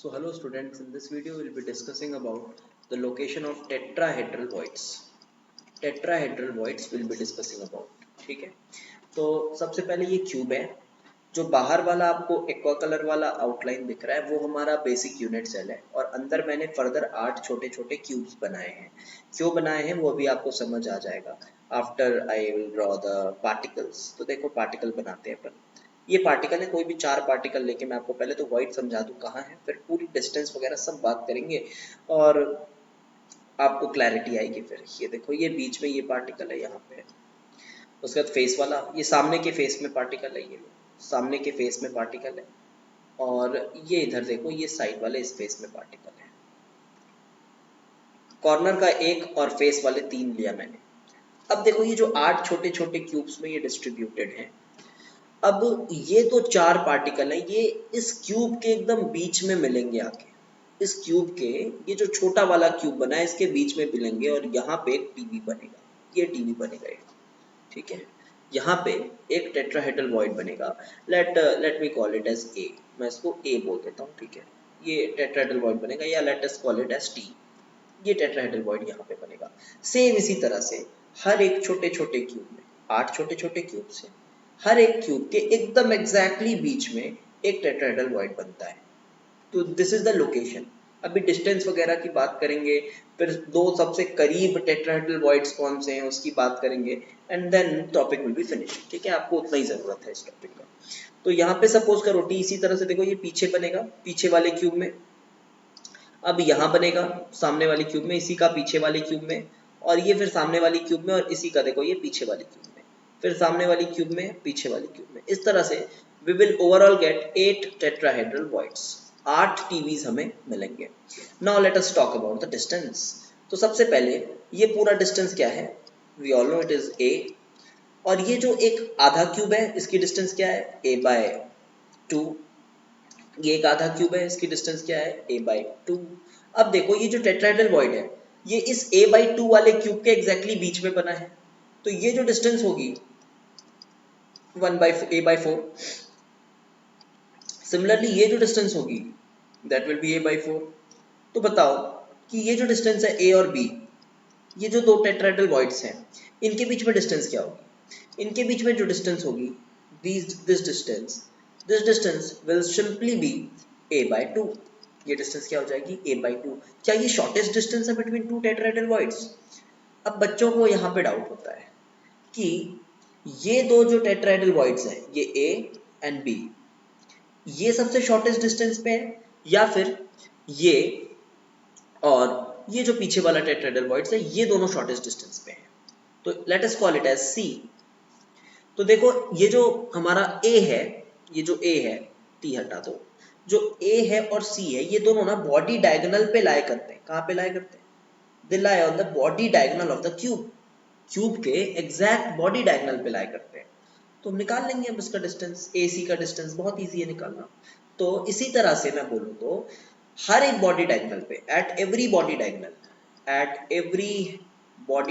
So hello students, in this video we'll be discussing about the location of tetrahedral voids. Tetrahedral voids we'll be discussing about. ठीक है, तो सबसे पहले ये cube है। जो बाहर वाला आपको एक्वा कलर वाला आउटलाइन दिख रहा है वो हमारा बेसिक यूनिट सेल है और अंदर मैंने फर्दर 8 छोटे छोटे क्यूब्स बनाए हैं। क्यों बनाए हैं वो अभी आपको समझ आ जाएगा after I will draw the particles. तो देखो पार्टिकल बनाते हैं अपन। ये पार्टिकल है, कोई भी 4 पार्टिकल लेके मैं आपको पहले तो वाइड समझा दूं कहाँ है, फिर पूरी डिस्टेंस वगैरह सब बात करेंगे और आपको क्लैरिटी आएगी। फिर ये देखो ये बीच में ये पार्टिकल है यहाँ पे, उसके बाद फेस वाला, ये सामने के फेस में पार्टिकल है, ये सामने के फेस में पार्टिकल है और ये इधर देखो ये साइड वाले इस फेस में पार्टिकल है। कॉर्नर का एक और फेस वाले 3 लिया मैंने। अब देखो ये जो 8 छोटे छोटे क्यूब्स में ये डिस्ट्रीब्यूटेड हैं। अब ये तो 4 पार्टिकल है, ये इस क्यूब के एकदम बीच में मिलेंगे आके। इस क्यूब के ये जो छोटा वाला क्यूब बना है इसके बीच में मिलेंगे और यहाँ पे एक टीवी बनेगा, ये टीवी बनेगा एक। ठीक है, यहाँ पे एक टेट्राहेड्रल वॉइड बनेगा। Let me call it as A, मैं इसको ए बोल देता हूँ। ठीक है, ये टेट्राहेड्रल वॉइड बनेगा या let us call it as T. ये टेट्राहेड्रल वॉइड यहाँ पे बनेगा। सेम इसी तरह से हर एक छोटे छोटे क्यूब में 8 छोटे छोटे क्यूब से हर एक क्यूब के एकदम एग्जैक्टली बीच में एक टेट्राहेड्रल वॉइड बनता है। तो दिस इज द लोकेशन। अभी डिस्टेंस वगैरह की बात करेंगे, फिर दो सबसे करीब टेट्राहेड्रल वॉइड्स कौन से हैं उसकी बात करेंगे and then topic will be finish. ठीक है, आपको उतना ही जरूरत है इस टॉपिक का। तो यहाँ पे सपोज करो टी इसी तरह से देखो ये पीछे बनेगा, पीछे वाले क्यूब में। अब यहाँ बनेगा सामने वाली क्यूब में, इसी का पीछे वाले क्यूब में, और ये फिर सामने वाली क्यूब में, और इसी का देखो ये पीछे वाली क्यूब में, फिर सामने वाली क्यूब में, पीछे वाली क्यूब में। इस तरह से we will overall get 8 tetrahedral voids, 8 TVs हमें मिलेंगे। Now let us talk about the distance। तो सबसे पहले ये पूरा डिस्टेंस क्या है, we all know it is a, और ये जो एक आधा क्यूब है इसकी डिस्टेंस क्या है a by 2। ये एक आधा क्यूब है, इसकी डिस्टेंस क्या है a by 2। अब देखो ये जो टेट्राहेड्रल वॉइड है ये इस a by 2 वाले क्यूब के एग्जैक्टली बीच में बना है, तो ये जो डिस्टेंस होगी 1 by a by 4। सिमिलरली ये जो डिस्टेंस होगी that will be a by 4। तो बताओ कि ये जो डिस्टेंस है a और b, ये जो दो टेट्राहेड्रल वॉइड्स हैं इनके बीच में डिस्टेंस क्या होगी, इनके बीच में जो डिस्टेंस होगी this distance will simply be a by 2। ये डिस्टेंस क्या हो जाएगी a by 2। क्या ये शॉर्टेस्ट डिस्टेंस है बिटवीन टू टेट्राहेड्रल वॉइड्स। अब बच्चों को यहाँ पे डाउट होता है कि ये दो जो टेट्राहेड्रल वॉइड्स हैं ये a एंड b, ये सबसे शॉर्टेस्ट डिस्टेंस पे है या फिर ये और ये जो पीछे वाला टेट्राहेड्रल वॉइड्स है ये दोनों शॉर्टेस्ट डिस्टेंस पे हैं। तो let us call it as C। तो देखो ये जो हमारा A है, ये जो A है, T हटा दो, जो A है और C है ये दोनों ना बॉडी डायगोनल पे लाए करते हैं। कहाँ पे लाए करते हैं, they lie on the body diagonal of the cube. Cube के एग्जैक्ट बॉडी डायगोनल पे लाए करते हैं। तो हम निकाल लेंगे अब इसका डिस्टेंस, AC का डिस्टेंस बहुत ईजी है निकालना। तो इसी तरह से मैं बोलूँ तो हर एक बॉडी डायगोनल पे, at every body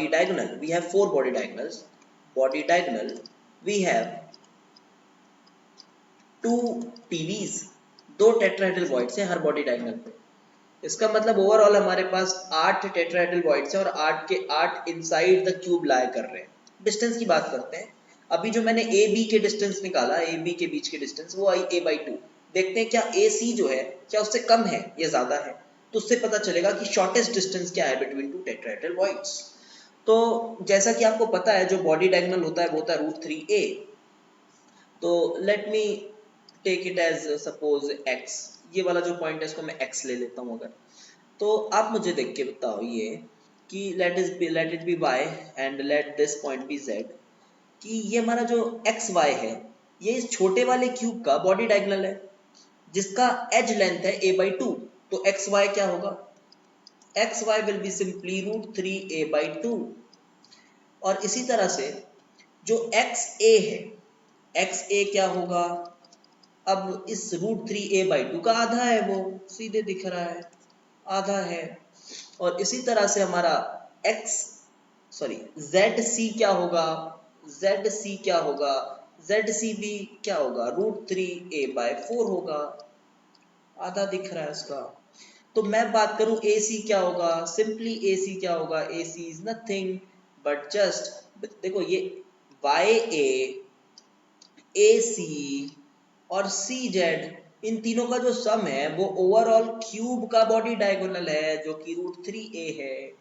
diagonal we have 4 body diagonals. Body diagonal we have 2 TVs, 2 tetrahedral voids हैं हर बॉडी डायगोनल पे। इसका मतलब ओवरऑल हमारे पास 8 टेट्राहेड्रल वॉइड्स हैं और 8 के 8 इनसाइड द क्यूब लाई कर रहे हैं। डिस्टेंस की बात करते हैं। अभी जो मैंने ए बी के डिस्टेंस निकाला, ए बी के बीच के डिस्टेंस वो आई a by 2। देखते हैं क्या ए सी जो है क्या उससे कम है या ज्यादा है, तो उससे पता चलेगा कि शॉर्टेस्ट डिस्टेंस क्या है बिटवीन टू टेट्राहेड्रल वॉइड्स। तो जैसा कि आपको पता है जो बॉडी डायगोनल होता है वो होता है √3a। तो let me take it as suppose x, ये वाला जो पॉइंट है इसको मैं x ले लेता हूँ। अगर तो आप मुझे देख के बताओ ये कि let it be y and let this point be z, कि ये हमारा जो xy है ये इस छोटे वाले क्यूब का बॉडी डायगोनल है जिसका एज लेंथ है a by 2। तो xy क्या होगा, xy will be simply √3a by 2। और इसी तरह से जो xa है, xa क्या होगा, अब इस √3a by 2 का आधा है, वो सीधे दिख रहा है आधा है। और इसी तरह से हमारा zc क्या होगा, zc भी क्या होगा √3a by 4 होगा, आधा दिख रहा है उसका। तो मैं बात करूं AC क्या होगा, सिंपली AC क्या होगा, AC is nothing but just, देखो ये YA AC और CZ इन तीनों का जो सम है वो ओवरऑल क्यूब का बॉडी डायगोनल है जो कि √3a है।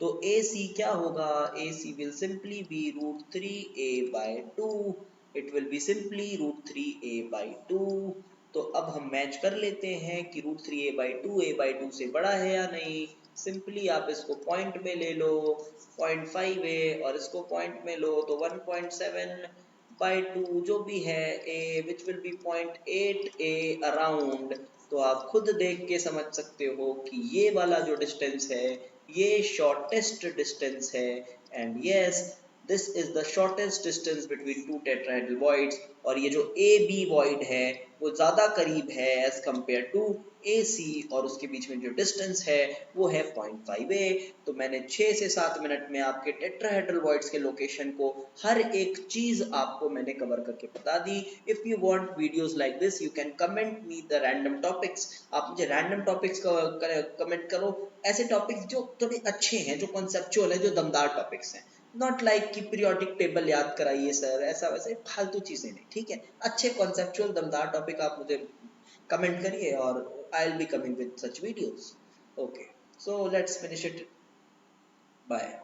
तो AC क्या होगा, AC will simply be √3a/2, it will be simply √3a/2। तो अब हम मैच कर लेते हैं कि √3a/2 a/2 से बड़ा है या नहीं। सिंपली आप इसको पॉइंट में ले लो 0.5a और इसको पॉइंट में लो तो 1.7/2 जो भी है a which will be 0.8a around. तो आप खुद देख के समझ सकते हो कि ये वाला जो डिस्टेंस है ये शॉर्टेस्ट डिस्टेंस है। And yes, this is the shortest distance between two tetrahedral voids. और ये जो ए बी वॉइड है वो ज़्यादा करीब है एज कंपेयर टू ए सी, और उसके बीच में जो डिस्टेंस है वो है 0.5a। तो मैंने 6 से 7 मिनट में आपके टेट्राहेड्रल वॉइड्स के लोकेशन को हर एक चीज़ आपको मैंने कवर करके बता दी। If you want videos like this you can comment me the random topics. आप मुझे रैंडम टॉपिक्स कमेंट करो, ऐसे टॉपिक्स जो थोड़े अच्छे हैं, जो कॉन्सेप्चुअल है, जो दमदार टॉपिक्स हैं। नॉट लाइक कि पीरियोडिक टेबल याद कराइए सर, ऐसा वैसे फालतू चीजें नहीं, ठीक है। अच्छे कॉन्सेप्चुअल दमदार टॉपिक आप मुझे कमेंट करिए और I will be coming with such videos. Okay, so let's finish it, bye.